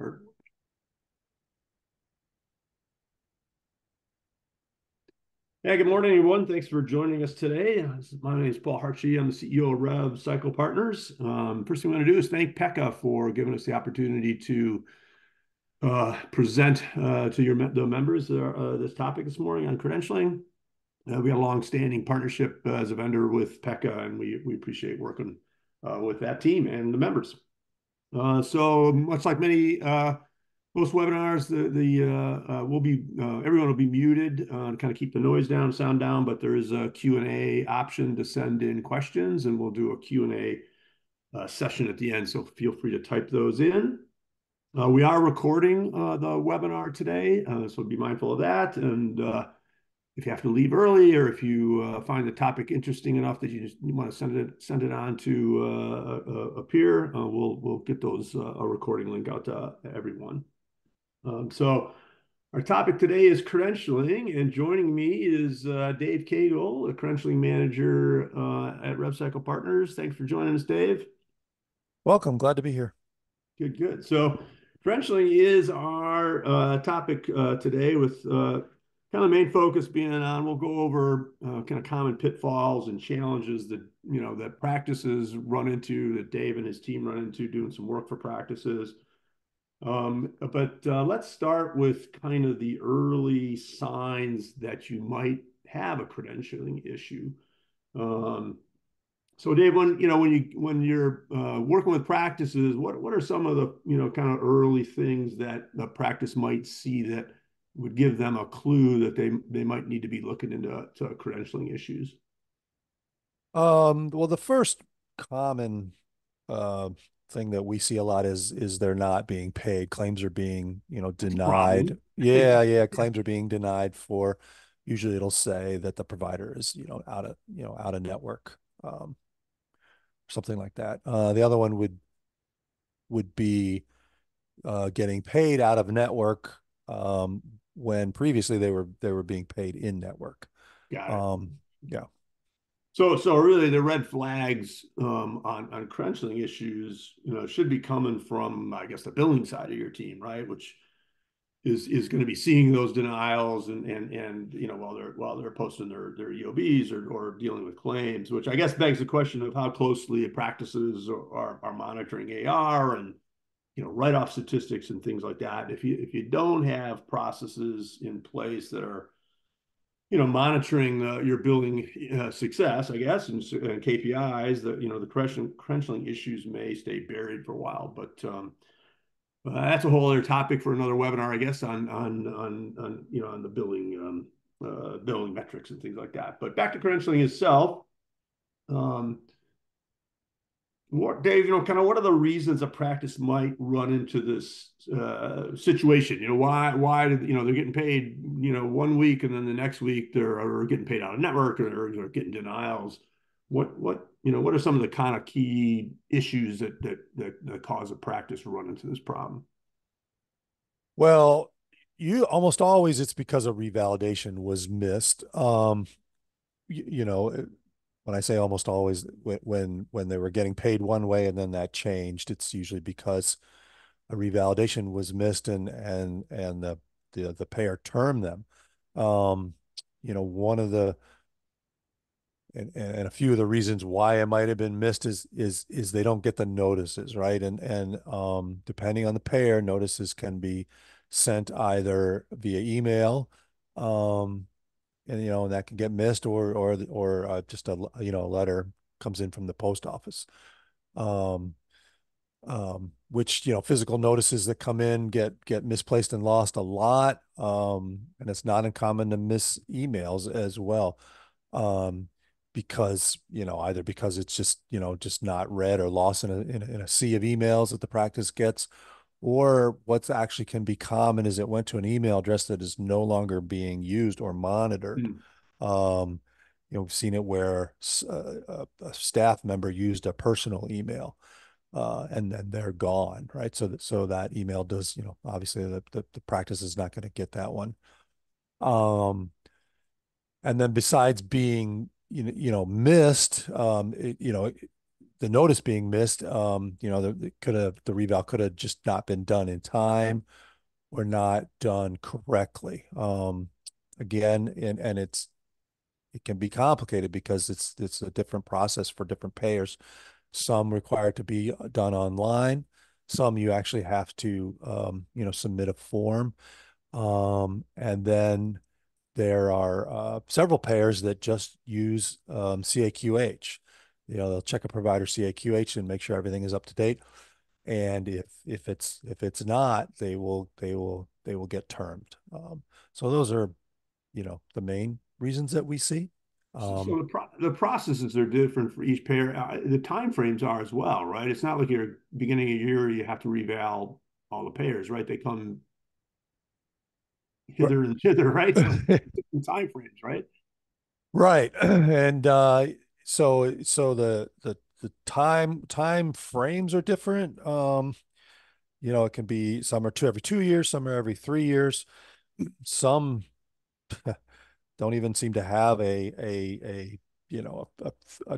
Or- Yeah, good morning, everyone. Thanks for joining us today. My name is Paul Hartshey. I'm the CEO of Rev Cycle Partners. First thing I want to do is thank Pekka for giving us the opportunity to present to the members this topic this morning on credentialing. We have a long-standing partnership as a vendor with Pekka, and we appreciate working with that team and the members. So much like many most webinars, everyone will be muted to kind of keep the noise down, sound down, but there is a Q&A option to send in questions, and we'll do a Q&A session at the end, so feel free to type those in. We are recording the webinar today, so be mindful of that. And if you have to leave early, or if you find the topic interesting enough that you want to send it on to a peer, we'll get those a recording link out to everyone. So our topic today is credentialing, and joining me is Dave Cagle, a credentialing manager at RevCycle Partners. Thanks for joining us, Dave. Welcome. Glad to be here. Good, good. So credentialing is our topic today, with kind of the main focus being on, we'll go over kind of common pitfalls and challenges that, that practices run into, that Dave and his team run into doing some work for practices. But let's start with kind of the early signs that you might have a credentialing issue. So Dave, when you're working with practices, what are some of the kind of early things that the practice might see that would give them a clue that they might need to be looking into credentialing issues? Well, the first common uh, thing that we see a lot is they're not being paid. Claims are being, That's a denied. problem. Yeah, Yeah. claims are being denied for. Usually, it'll say that the provider is, out of network, something like that. The other one would be getting paid out of network when previously they were being paid in network. Got it. Yeah. So really, the red flags on credentialing issues, should be coming from, I guess, the billing side of your team, right? Which is going to be seeing those denials and while they're posting their EOBs or dealing with claims, which I guess begs the question of how closely practices are monitoring AR and write-off statistics and things like that. If you don't have processes in place that are monitoring your building success, I guess, and KPIs, that the credentialing issues may stay buried for a while. But that's a whole other topic for another webinar, I guess, on the billing metrics and things like that. But back to credentialing itself. Um, Dave, kind of what are the reasons a practice might run into this situation? Why did, they're getting paid, 1 week, and then the next week they're getting paid out of network, or they're getting denials. What are some of the kind of key issues that cause a practice to run into this problem? Well, you almost always it's because a revalidation was missed. When I say almost always, when they were getting paid one way and then that changed, it's usually because a revalidation was missed and the payer termed them. Um, one of the and a few of the reasons why it might have been missed is they don't get the notices, right? And depending on the payer, notices can be sent either via email, um, and that can get missed, or just a letter comes in from the post office. Um, which physical notices that come in get misplaced and lost a lot, and it's not uncommon to miss emails as well, um, because either because it's just not read or lost in a sea of emails that the practice gets, or what's actually can be common is it went to an email address that is no longer being used or monitored. Hmm. Um, we've seen it where a staff member used a personal email, and then they're gone, right? So that email does, obviously the practice is not going to get that one. Um, and then besides being, missed, the notice being missed, the reval could have just not been done in time or not done correctly. Again, and it can be complicated because it's a different process for different payers. Some require it to be done online. Some you actually have to submit a form. And then there are several payers that just use CAQH. They'll check a provider CAQH and make sure everything is up to date. And if it's not, they will get termed. So those are the main reasons that we see. So Um, the processes are different for each pair. The time frames are as well, right? It's not like you're beginning of year you have to reval all the payers, right? They come hither and thither, right? So different time frames, right? right. And so the time frames are different. It can be some are every 2 years, some are every 3 years. Some don't even seem to have a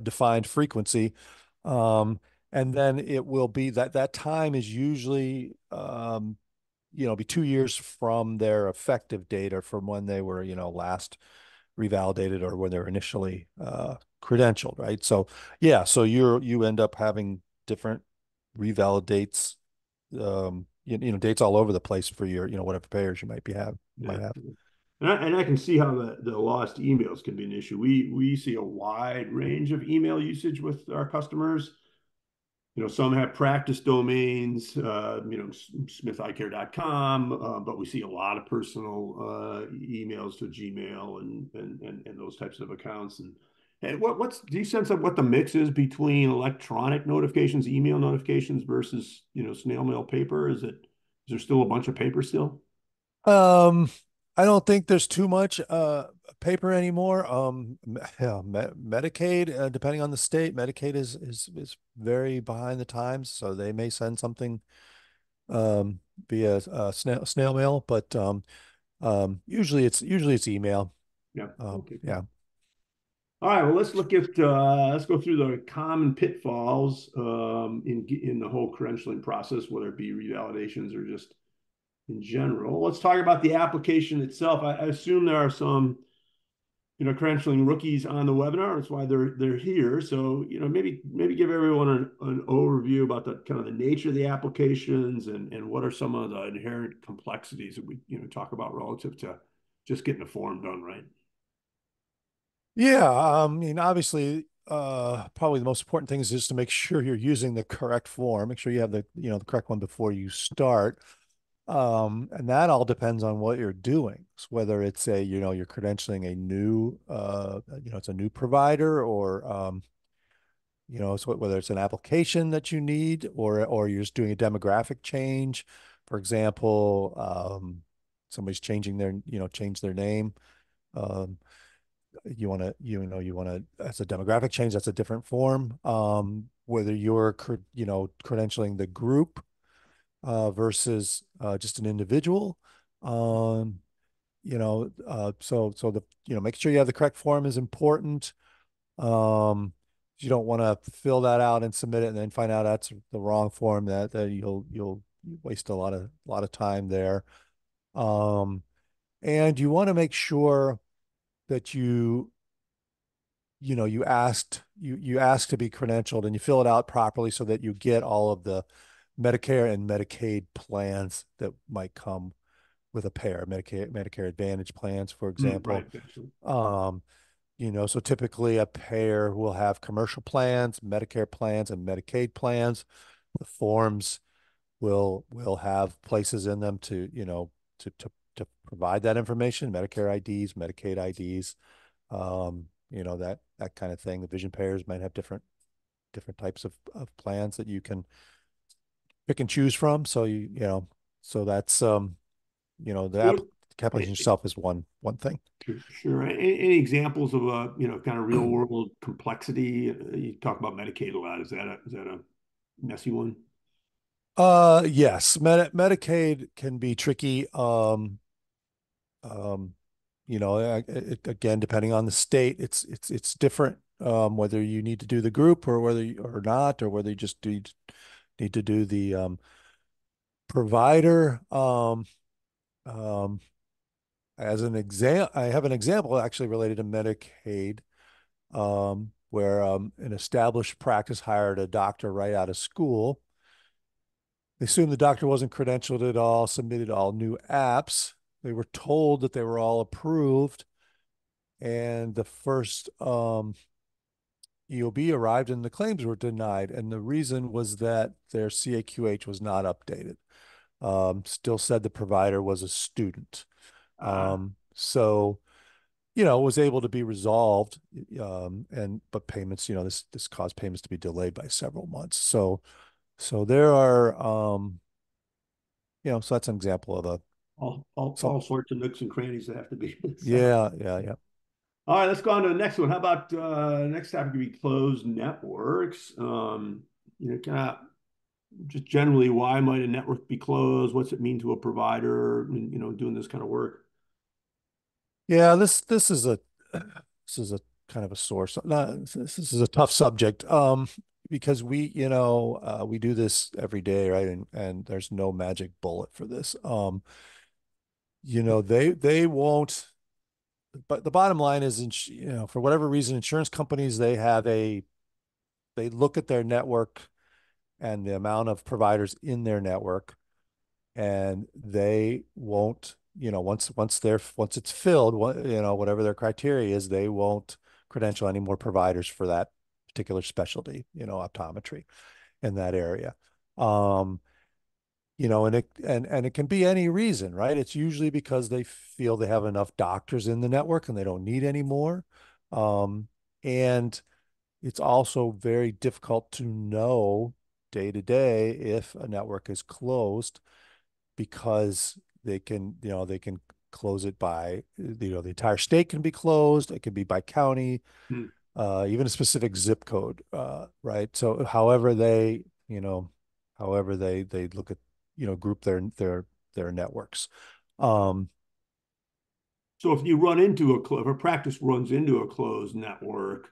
defined frequency. And then it will be that time is usually be 2 years from their effective date or from when they were last revalidated or when they're initially credentialed, right? So yeah, so you end up having different revalidates, dates all over the place for your whatever payers you Yeah. might have. And I can see how the lost emails can be an issue. We see a wide range of email usage with our customers. Some have practice domains, smitheyecare.com, but we see a lot of personal emails to Gmail and those types of accounts. And do you sense of what the mix is between electronic notifications, email notifications versus, snail mail paper? Is there still a bunch of paper still? Um, I don't think there's too much paper anymore. Yeah, Medicaid, depending on the state, Medicaid is very behind the times, so they may send something um via snail mail, but usually it's email. Yeah. Okay, good. Yeah. All right, well, let's go through the common pitfalls in the whole credentialing process, whether it be revalidations or just in general. Let's talk about the application itself. I assume there are some, credentialing rookies on the webinar. That's why they're here. So, maybe give everyone an overview about the kind of the nature of the applications and what are some of the inherent complexities that we, talk about relative to just getting the form done right. Yeah, I mean, obviously, probably the most important thing is just to make sure you're using the correct form. Make sure you have the correct one before you start. And that all depends on what you're doing. So whether it's you're credentialing a new, it's a new provider or, so whether it's an application that you need or you're just doing a demographic change. For example, somebody's change their name. Um, as a demographic change, that's a different form. Whether you're, credentialing the group versus just an individual. Um, so making sure you have the correct form is important. You don't want to fill that out and submit it and then find out that's the wrong form that you'll waste a lot of time there. Um, and you want to make sure that you ask to be credentialed and you fill it out properly so that you get all of the Medicare and Medicaid plans that might come with a pair, Medicare Advantage plans, for example. Right. Excellent. Um, so typically a pair will have commercial plans, Medicare plans, and Medicaid plans. The forms will have places in them to provide that information, Medicare IDs, Medicaid IDs, that kind of thing. The vision payers might have different types of plans that you can pick and choose from. So that's the What, application itself is one thing. sure. Any examples of a, kind of real world complexity? You talk about Medicaid a lot. Is that a messy one? Yes, Medicaid can be tricky. Um, again, depending on the state, it's different whether you need to do the group or whether or not, or whether you just need to do the provider. Um, as an example, I have an example actually related to Medicaid, where an established practice hired a doctor right out of school. They assumed the doctor wasn't credentialed at all, submitted all new apps. They were told that they were all approved, and the first EOB arrived and the claims were denied. And the reason was that their CAQH was not updated. Still said the provider was a student. Ah, So, it was able to be resolved. And but payments, this caused payments to be delayed by several months. So there are, so that's an example of a some, all sorts of nooks and crannies that have to be set. yeah, yeah, yeah. All right, let's go on to the next one. How about next topic could be closed networks? Kind of just generally, why might a network be closed? What's it mean to a provider? Doing this kind of work. Yeah, this is a kind of a source. This is a tough subject. Because we do this every day, right? And there's no magic bullet for this. They won't. But the bottom line is, for whatever reason, insurance companies they look at their network and the amount of providers in their network, and they won't, once it's filled, whatever their criteria is, they won't credential any more providers for that particular specialty, optometry in that area. Um, and it can be any reason, right? It's usually because they feel they have enough doctors in the network and they don't need any more. And it's also very difficult to know day to day if a network is closed, because they can close it by, the entire state can be closed. It can be by county, Hmm. even a specific zip code, right? So however they look at, group their networks. Um, So if you run into if a practice runs into a closed network,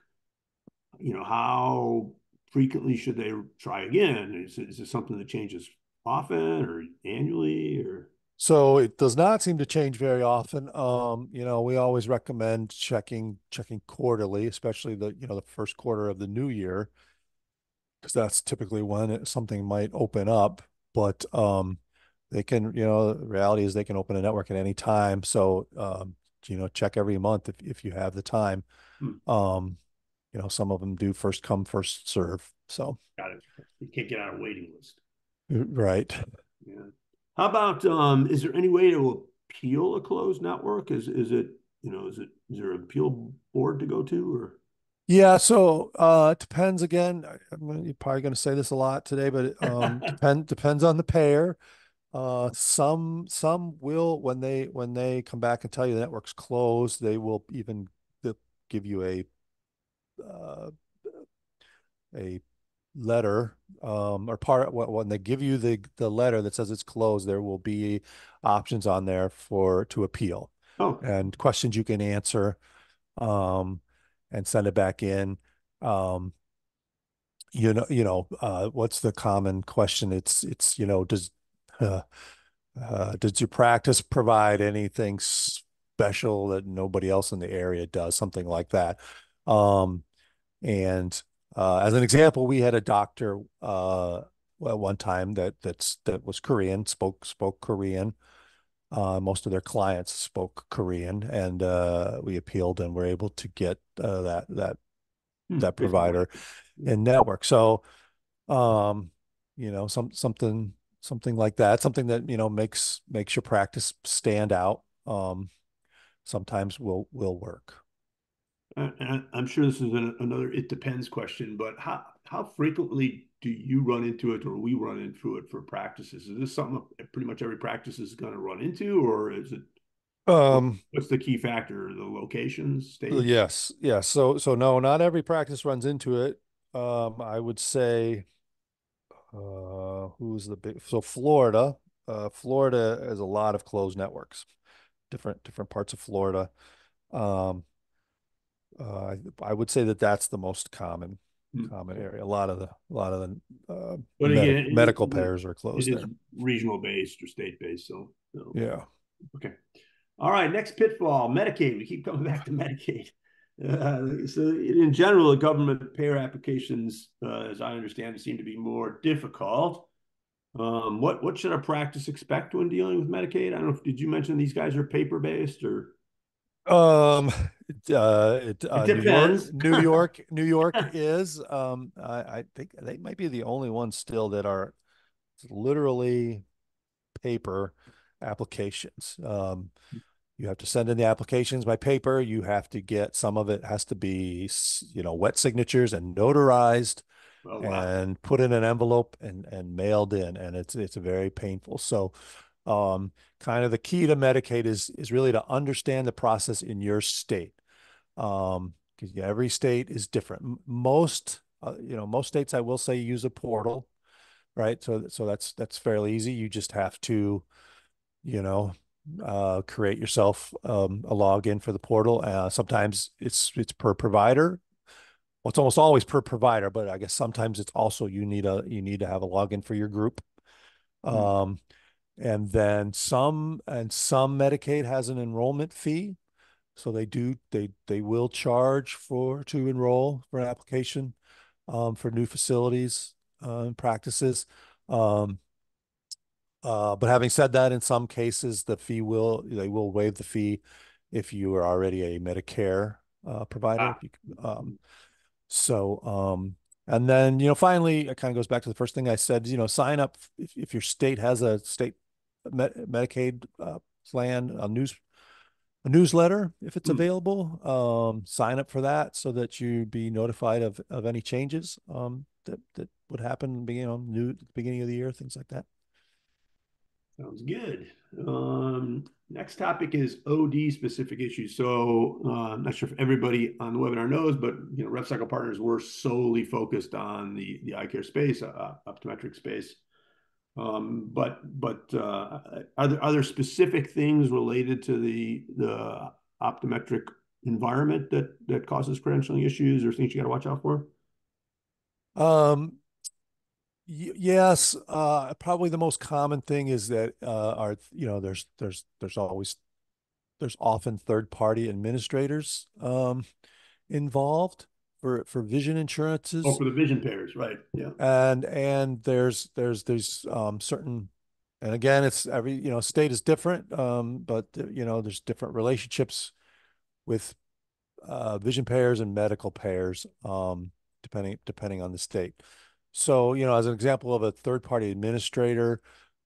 how frequently should they try again? Is it something that changes often or annually or? so it does not seem to change very often. We always recommend checking quarterly, especially the first quarter of the new year, because that's typically when something might open up. But the reality is they can open a network at any time. So check every month if you have the time. Hmm, Um, some of them do first come, first serve. So, got it. You can't get on a waiting list. right. Yeah. How about is there any way to appeal a closed network? Is there an appeal board to go to or? Yeah, so it depends again. You're probably going to say this a lot today, but it depends on the payer. Some will, when they come back and tell you the network's closed, they'll give you uh, a letter, or part when they give you the letter that says it's closed, there will be options on there to appeal, Oh, and questions you can answer, um, and send it back in. Um, what's the common question? It's uh, does your practice provide anything special that nobody else in the area does? Something like that. Um, and as an example, we had a doctor one time that was Korean, spoke Korean. Most of their clients spoke Korean, and we appealed and were able to get that based on provider yeah. in network. So, um, something like that, something that makes your practice stand out. Sometimes will work. And I'm sure this is another it depends question, but how frequently do you run into it or we run into it for practices? Is this something pretty much every practice is going to run into, or is it Um, what's the key factor? The locations, states? yes, yes. So no, not every practice runs into it. I would say, who's the big? So Florida, Florida has a lot of closed networks, different parts of Florida. Um, I would say that that's the most common Okay. area. A lot of the But again, medical pairs are it closed is there. regional based or state based. So Yeah. okay. All right, next pitfall, Medicaid. We keep coming back to Medicaid. So in general, the government payer applications, as I understand it, seem to be more difficult. What should a practice expect when dealing with Medicaid? I don't know if did you mention these guys are paper based or Um, it New York, depends. New York is. I think they might be the only ones still that are literally paper applications. You have to send in the applications by paper. You have to get some of it has to be, wet signatures and notarized Oh wow. and put in an envelope and mailed in, and it's very painful. So, kind of the key to Medicaid is really to understand the process in your state, because every state is different. Most states I will say use a portal, right? So that's fairly easy. You just have to, you know, create yourself a login for the portal. Sometimes it's per provider. Well, it's almost always per provider, but I guess sometimes it's also you need to have a login for your group. Hmm. Um, and then some Medicaid has an enrollment fee. So they will charge to enroll for an application for new facilities and practices. Um, but having said that, in some cases, they will waive the fee if you are already a Medicare provider. Ah. If you, so, and then, finally, it kind of goes back to the first thing I said, sign up if your state has a state Medicaid plan, a newsletter if it's Hmm. available. Sign up for that so that you be notified of any changes that would happen, beginning of the year, things like that. Sounds good. Next topic is OD specific issues. So I'm not sure if everybody on the webinar knows, but Rev Cycle Partners were solely focused on the eye care space, optometric space. But are there specific things related to the optometric environment that causes credentialing issues or things you got to watch out for? Um, yes, probably the most common thing is that there's often third party administrators involved for vision Oh, insurances, for the vision pairs, right? Yeah. and there's these certain, and again, it's every state is different, but there's different relationships with vision pairs and medical pairs, depending on the state. So, as an example of a third-party administrator,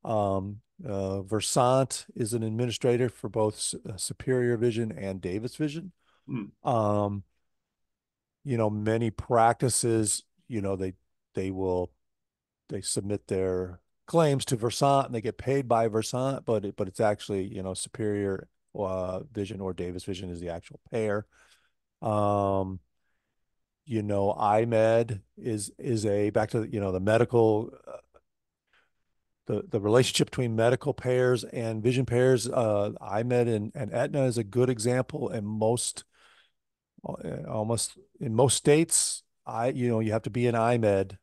Versant is an administrator for both Superior Vision and Davis Vision. Hmm. Um, many practices, they will they submit their claims to Versant and they get paid by Versant, but it's actually, Superior Vision or Davis Vision is the actual payer. Um, IMED is a back to the medical the relationship between medical pairs and vision pairs. IMED and Aetna is a good example, and almost in most states, you have to be an IMED.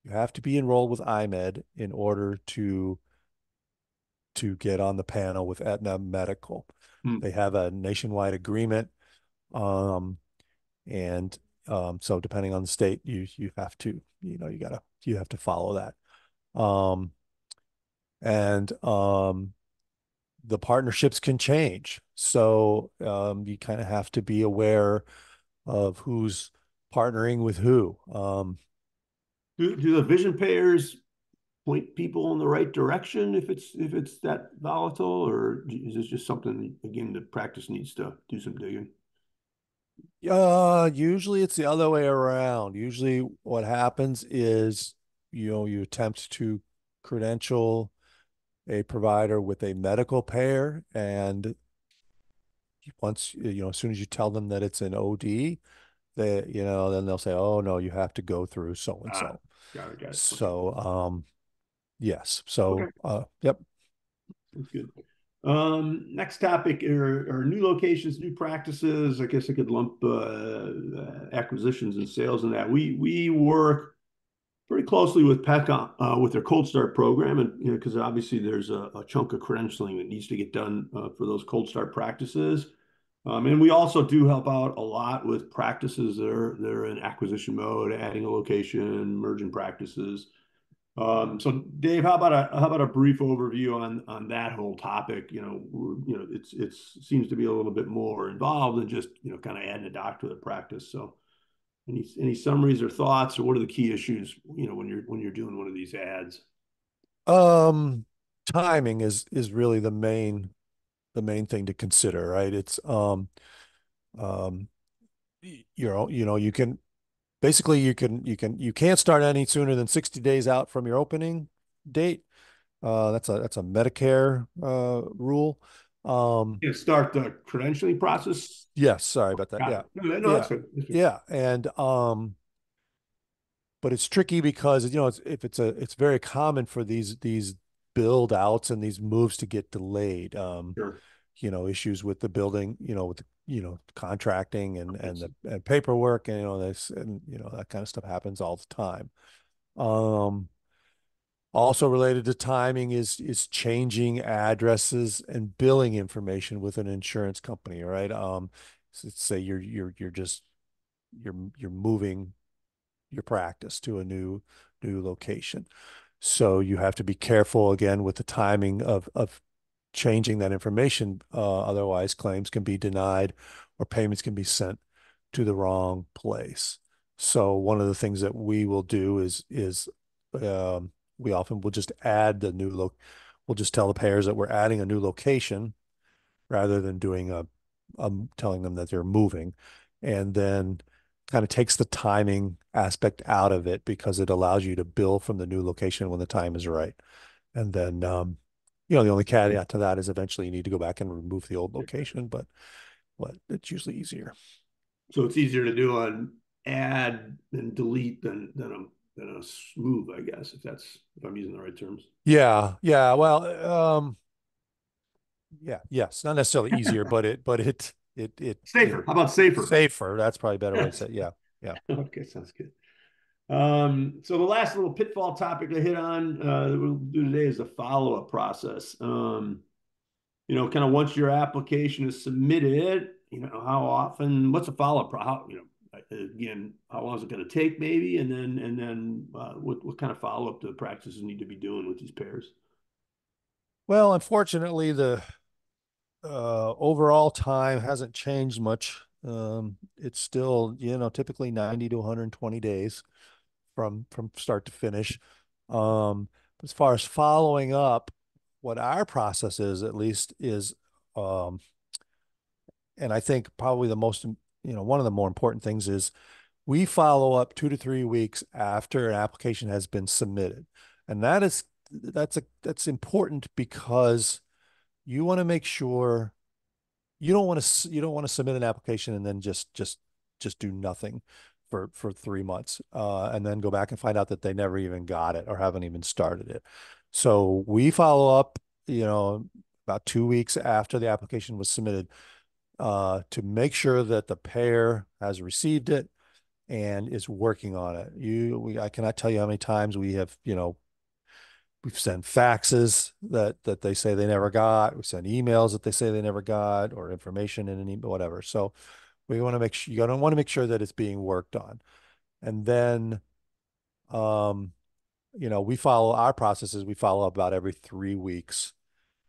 You have to be enrolled with IMED in order to get on the panel with Aetna Medical. Hmm. They have a nationwide agreement, um, and so depending on the state, you have to you have to follow that. Um, and the partnerships can change, so you kind of have to be aware of who's partnering with who. Do the vision pairs point people in the right direction if it's that volatile, or is this just something again the practice needs to do some digging? Usually it's the other way around. Usually what happens is, you attempt to credential a provider with a medical pair, and once, as soon as you tell them that it's an OD, then they'll say, oh no, you have to go through so and Ah, so. got it. Okay, So, yes. okay, So, yep. that's good. Next topic are new locations, new practices. I guess I could lump acquisitions and sales in that. We work pretty closely with PECOM with their Cold Start program, and because obviously there's a chunk of credentialing that needs to get done for those Cold Start practices. And we also do help out a lot with practices that are in acquisition mode, adding a location, merging practices. So Dave, how about a brief overview on that whole topic? It's seems to be a little bit more involved than just kind of adding a doctor to the practice. So any summaries or thoughts, or what are the key issues when you're doing one of these ads? Um, Timing is really the main thing to consider, right? It's um you can basically you can't start any sooner than 60 days out from your opening date. That's a Medicare rule. Um, Start the credentialing process. yes, sorry about that. Got Yeah. it. No, that's Yeah. good. That's good. Yeah. And but it's tricky because it's very common for these build outs and these moves to get delayed. Sure. Issues with the building, with contracting and Yes. the and paperwork and this and that kind of stuff happens all the time. Um, Also related to timing is changing addresses and billing information with an insurance company, right? Say you're moving your practice to a new location. So you have to be careful again with the timing of changing that information. Otherwise, claims can be denied or payments can be sent to the wrong place. So one of the things that we will do is we often will just add the new loc. We'll just tell the payers that we're adding a new location rather than doing telling them that they're moving, and then kind of takes the timing aspect out of it because it allows you to bill from the new location when the time is right. And then, the only caveat to that is eventually you need to go back and remove the old location, but it's usually easier. So it's easier to do an add and delete than a move, I guess, if I'm using the right terms. Yeah, yeah. Well, yeah, yes, not necessarily easier, but it Safer. How about safer? safer. That's probably a better way to Yes. say it. Yeah, yeah. Okay, sounds good. So the last little pitfall topic to hit on that we'll do today is the follow-up process. Kind of once your application is submitted, how often, what's the follow-up, again, how long is it going to take maybe? And then what kind of follow-up do the practices need to be doing with these pairs? Well, unfortunately, the overall time hasn't changed much. It's still, typically 90 to 120 days from start to finish. As far as following up, what our process is, at least, is, um, and I think probably one of the more important things is we follow up 2 to 3 weeks after an application has been submitted. And that's important because you want to make sure you don't want to submit an application and then just do nothing for 3 months, and then go back and find out that they never even got it or haven't even started it. So we follow up, about 2 weeks after the application was submitted, to make sure that the payer has received it and is working on it. I cannot tell you how many times we've sent faxes that they say they never got. We send emails that they say they never got, or information in an email, whatever. So we want to make sure you don't want to make sure that it's being worked on. And then, um, we follow our processes. We follow up about every 3 weeks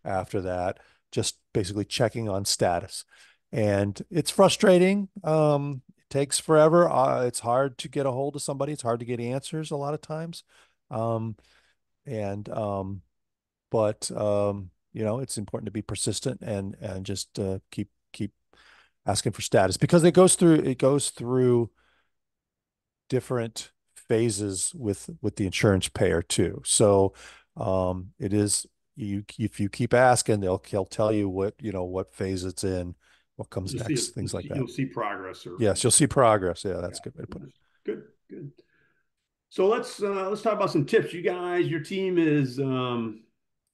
after that, just basically checking on status. And it's frustrating. It takes forever. It's hard to get a hold of somebody. It's hard to get answers a lot of times. Um, and but it's important to be persistent and just keep asking for status because it goes through different phases with the insurance payer too. So it is you if you keep asking, he'll tell you what phase it's in, what comes You'll see next, things like that. you'll see progress or Yes, you'll see progress. Yeah, yeah. that's a good way to put it. Good, good. So let's talk about some tips. You guys, your team is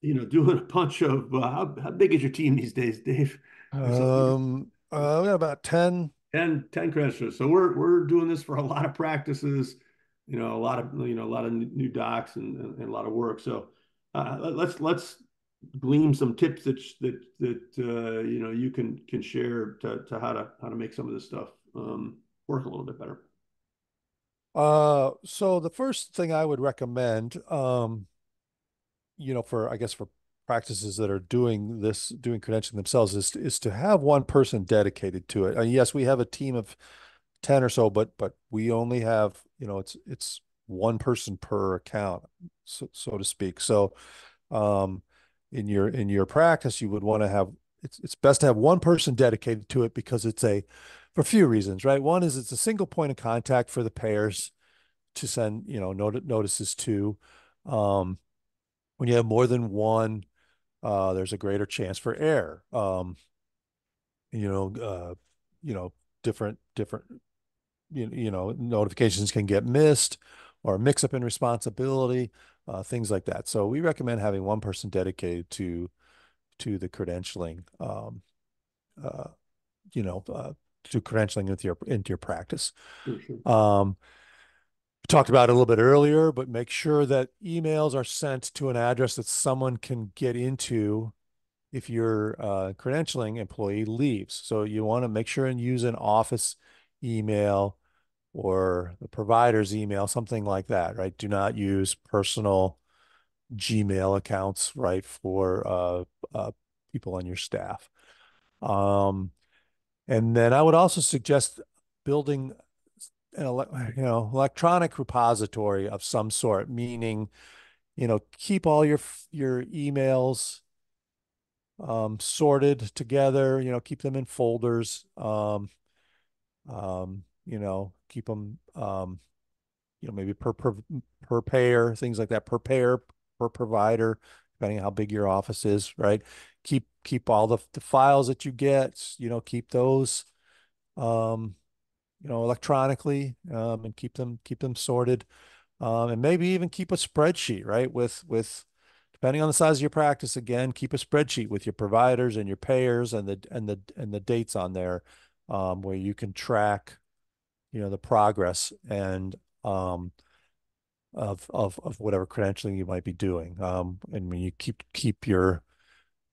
doing a bunch of how big is your team these days, Dave? We got about 10. 10 credentialers. So we're doing this for a lot of practices, a lot of new docs and a lot of work. So let's glean some tips that you can share to how to make some of this stuff work a little bit better. So the first thing I would recommend, for I guess for practices that are doing credentialing themselves is to have one person dedicated to it. Yes, we have a team of 10 or so, but we only have, it's one person per account, so to speak. So, um, in your practice, you would want to have it's best to have one person dedicated to it because for a few reasons, right? One is it's a single point of contact for the payers to send, notices to. Um, when you have more than one, there's a greater chance for error. You know, uh, you know, different, notifications can get missed or mix up in responsibility, things like that. So we recommend having one person dedicated to the credentialing, uh, you know, uh, to credentialing into your practice. Sure, sure. Um, we talked about it a little bit earlier, but make sure that emails are sent to an address that someone can get into if your credentialing employee leaves. So you want to make sure and use an office email or the provider's email, something like that, right? Do not use personal Gmail accounts, right, for people on your staff. Um, and then I would also suggest building electronic repository of some sort, meaning, keep all your emails sorted together, keep them in folders, keep them, maybe per payer, things like that, per payer, per provider, depending on how big your office is, right? Keep all the files that you get, keep those, um, electronically, and keep them sorted. And maybe even keep a spreadsheet, right? With depending on the size of your practice, again, keep a spreadsheet with your providers and your payers and the dates on there, where you can track, the progress and of whatever credentialing you might be doing. And when you keep your,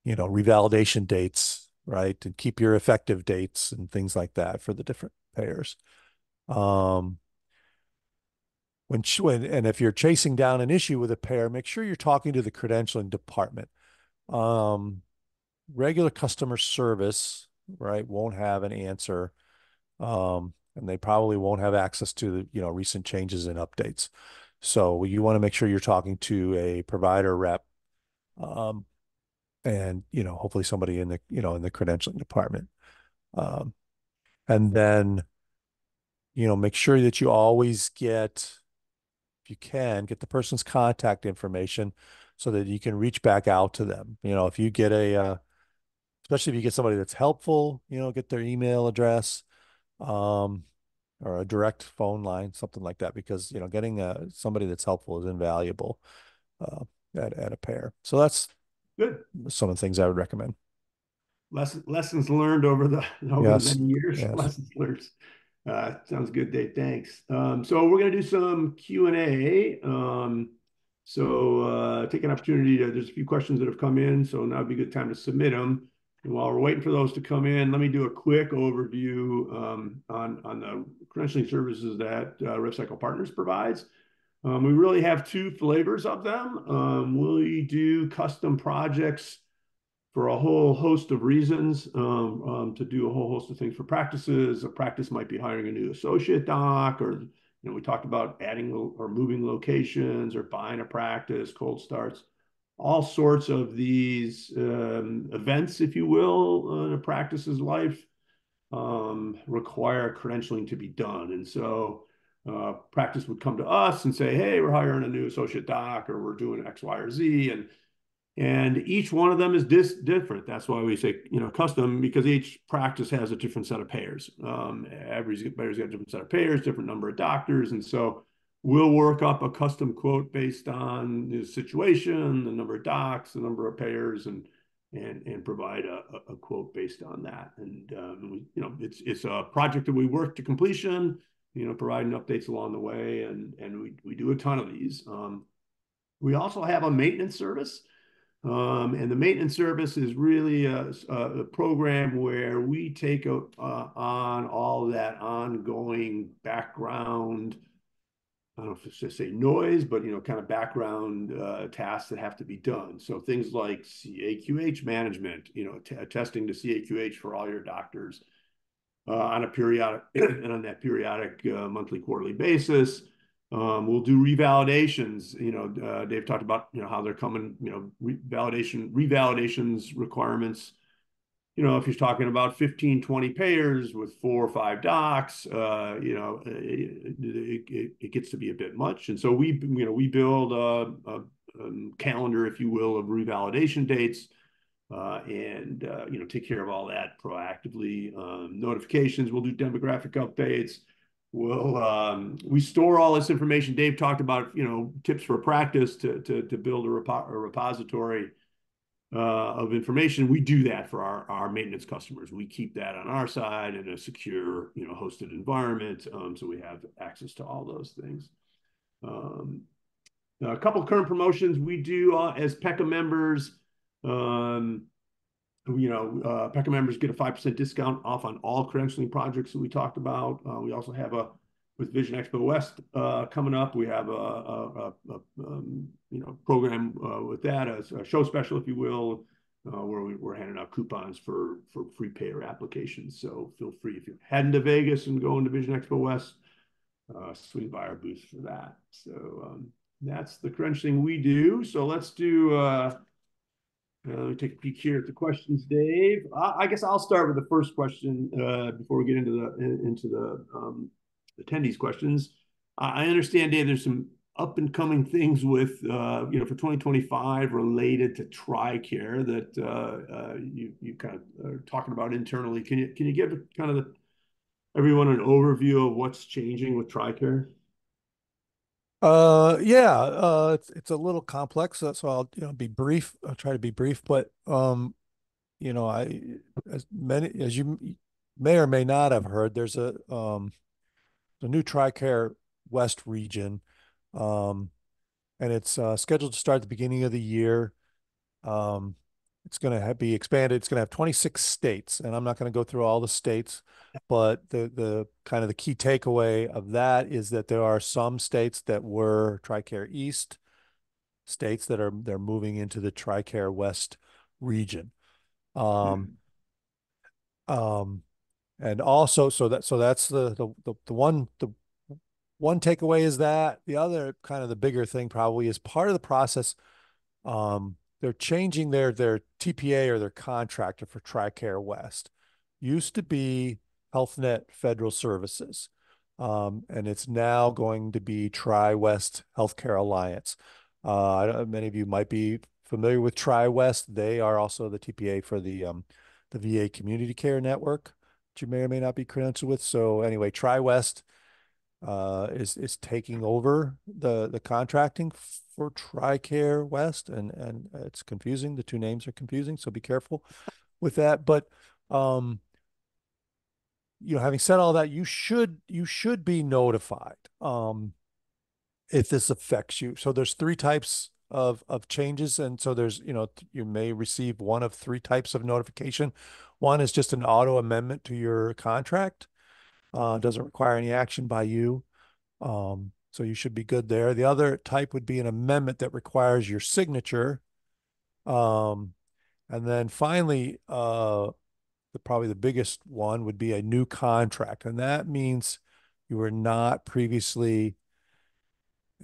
revalidation dates, right, and keep your effective dates and things like that for the different payers. Um, and if you're chasing down an issue with a payer, make sure you're talking to the credentialing department. Um, Regular customer service, right, won't have an answer, and they probably won't have access to the, recent changes and updates. So you want to make sure you're talking to a provider rep, um, and hopefully somebody in the credentialing department. Um, and then make sure that you always get, if you can, get the person's contact information so that you can reach back out to them. If you get especially if you get somebody that's helpful, get their email address, um, or a direct phone line, something like that, because, getting somebody that's helpful is invaluable, uh, at a pair. So that's Good. some of the things I would recommend. Lessons learned over the Yes. many years. Yes. Lessons learned. Sounds good, Dave. Thanks. So we're going to do some Q&A. Take an opportunity there's a few questions that have come in, so now would be a good time to submit them. And while we're waiting for those to come in, let me do a quick overview on the credentialing services that RevCycle Partners provides. We really have two flavors of them. We do custom projects for a whole host of reasons, to do a whole host of things for practices. A practice might be hiring a new associate doc, or we talked about adding or moving locations, or buying a practice, cold starts, all sorts of these events, if you will, in a practice's life, require credentialing to be done. And so practice would come to us and say, hey, we're hiring a new associate doc, or we're doing X, Y, or Z. And each one of them is different. That's why we say, custom, because each practice has a different set of payers. Every payer's got a different set of payers, different number of doctors. And so we'll work up a custom quote based on the situation, the number of docs, the number of payers, and provide a quote based on that. And it's a project that we work to completion. Providing updates along the way, and we do a ton of these. We also have a maintenance service. And the maintenance service is really a program where we take on all that ongoing background, I don't know if it's just say noise, but kind of background tasks that have to be done. So things like CAQH management, testing to CAQH for all your doctors on a periodic and on that periodic monthly, quarterly basis. We'll do revalidations. Dave talked about how they're coming. Revalidations requirements. If you're talking about 15, 20 payers with 4 or 5 docs, it gets to be a bit much. And so we build a calendar, if you will, of revalidation dates, and take care of all that proactively. Notifications, we'll do demographic updates. We store all this information. Dave talked about tips for practice to build a repository of information. We do that for our maintenance customers. We keep that on our side in a secure hosted environment, so we have access to all those things. A couple of current promotions we do as PECA members. PECA members get a 5% discount off on all credentialing projects that we talked about. We also have with Vision Expo West coming up, we have a program with that, as a show special, if you will, where we're handing out coupons for free payer applications. So feel free, if you're heading to Vegas and going to Vision Expo West, swing by our booth for that. So that's the credentialing we do. So let's do let me take a peek here at the questions, Dave. I guess I'll start with the first question before we get into the attendees' questions. I understand, Dave, there's some up and coming things with for 2025 related to TRICARE that you kind of are talking about internally. Can you give kind of everyone an overview of what's changing with TRICARE? Yeah, it's a little complex, so I'll be brief. I'll try to be brief, but I as you may or may not have heard, there's a new TRICARE West region, and it's scheduled to start at the beginning of the year. It's going to be expanded. It's going to have 26 states, and I'm not going to go through all the states, but the kind of the key takeaway of that is that there are some states that were TRICARE East states that they're moving into the TRICARE West region. And also, so that's the one takeaway is that. The other kind of the bigger thing probably is part of the process. They're changing their TPA or their contractor for TRICARE West. Used to be HealthNet Federal Services, and it's now going to be TriWest Healthcare Alliance. Many of you might be familiar with TriWest. They are also the TPA for the VA Community Care Network, which you may or may not be credentialed with. So anyway, TriWest is taking over the contracting for TRICARE West, and it's confusing. The two names are confusing, so be careful with that. But having said all that, you should be notified if this affects you. So there's 3 types of changes, and so there's you may receive one of 3 types of notification. One is just an auto amendment to your contract. Doesn't require any action by you. So you should be good there. The other type would be an amendment that requires your signature. And then finally, probably the biggest one would be a new contract. And that means you were not previously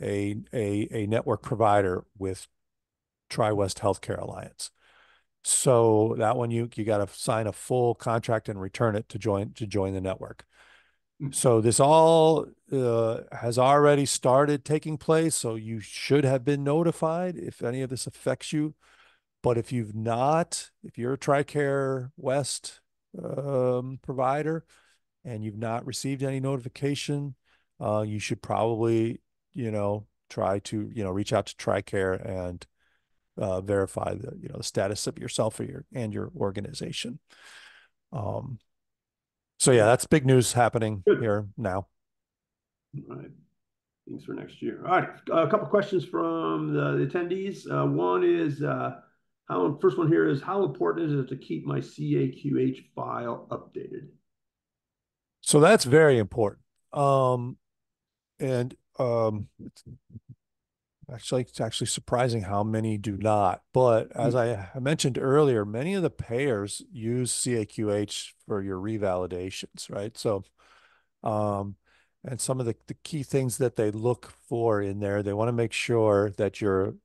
a network provider with TriWest Healthcare Alliance. So that one you got to sign a full contract and return it to join the network. So this all has already started taking place. So you should have been notified if any of this affects you. But if you're a TRICARE West provider and you've not received any notification, you should probably try to, reach out to TRICARE and verify the, the status of yourself or your organization. Um, so yeah, that's big news happening Good. here now. All right. Things for next year. All right. A couple questions from the attendees. One is first one here is how important is it to keep my CAQH file updated? So that's very important. And it's actually surprising how many do not. But as I mentioned earlier, many of the payers use CAQH for your revalidations, right? So, um, and some of the key things that they look for in there, they want to make sure that your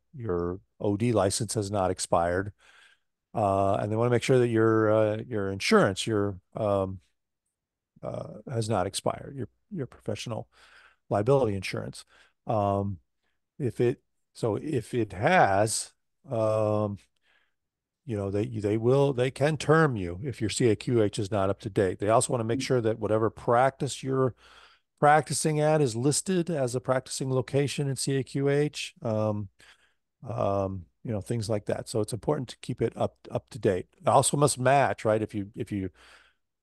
OD license has not expired, and they want to make sure that your insurance has not expired, your professional liability insurance. Um, if it if it has, um, they can term you if your CAQH is not up to date. They also want to make sure that whatever practice you're practicing at is listed as a practicing location in CAQH. Things like that. So it's important to keep it up to date. It also must match, right? If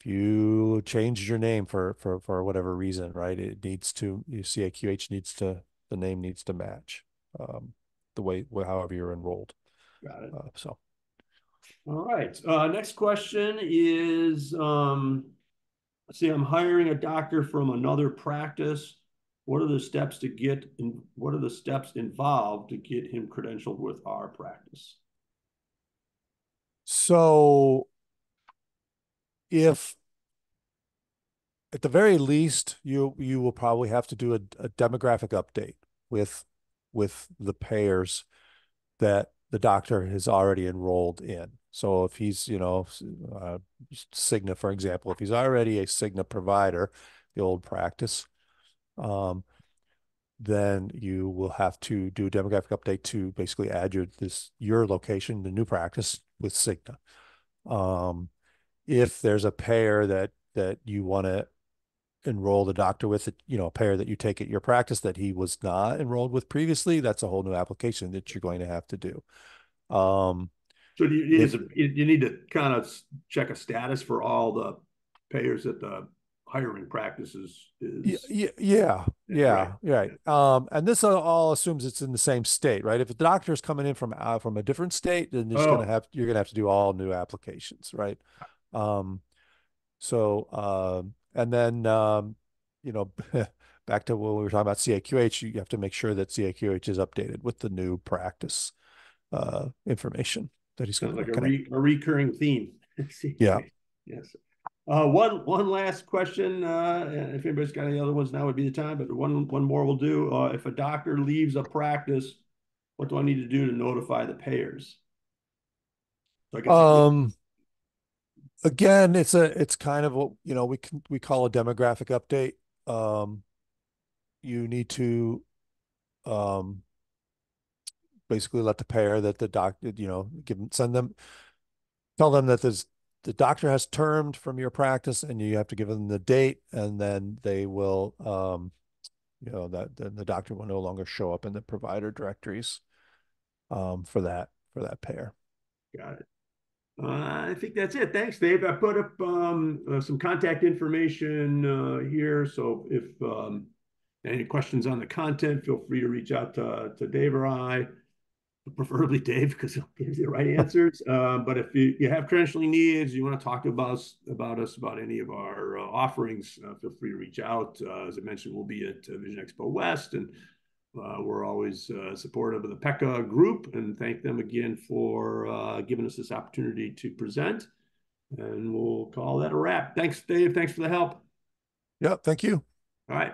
you change your name for whatever reason, right? It needs to your CAQH needs to the name needs to match um, the way however you're enrolled. Got it. So All right. Next question is, let's see, I'm hiring a doctor from another practice. What are the steps to get in, what are the steps involved to get him credentialed with our practice? so if at the very least you will probably have to do a demographic update with the payers that the doctor has already enrolled in. So if he's, Cigna, for example, if he's already a Cigna provider, the old practice, um, then you will have to do a demographic update to basically add your location, the new practice with Cigna. Um, if there's a payer that you want to enroll the doctor with, a payer that you take at your practice that he was not enrolled with previously, that's a whole new application that you're going to have to do. Um, So do you, if you need to kind of check a status for all the payers that the hiring practices is Yeah, right. yeah, right. And this all assumes it's in the same state, right? If the doctor is coming in from a different state, then Oh, you're gonna have to do all new applications, right? Um, and then you know, back to when we were talking about CAQH, you have to make sure that CAQH is updated with the new practice information that he's sounds going like to connect. a recurring theme. Yeah. Yes. One last question. If anybody's got any other ones, now would be the time. But one more will do. If a doctor leaves a practice, what do I need to do to notify the payers? So I guess Um, Again, it's kind of what, we call a demographic update. Um, you need to um, basically let the payer that the doctor, tell them that the doctor has termed from your practice and you have to give them the date, and then they will, that then the doctor will no longer show up in the provider directories for that payer. got it. I think that's it. Thanks, Dave. I put up some contact information here. So if any questions on the content, feel free to reach out to Dave or I, preferably Dave, because he'll give you the right answers. But if you have credentialing needs, you want to talk about us, about any of our offerings, feel free to reach out. As I mentioned, we'll be at Vision Expo West, and we're always supportive of the PECA group, and thank them again for giving us this opportunity to present. And we'll call that a wrap. Thanks, Dave. Thanks for the help. Yeah, thank you. All right.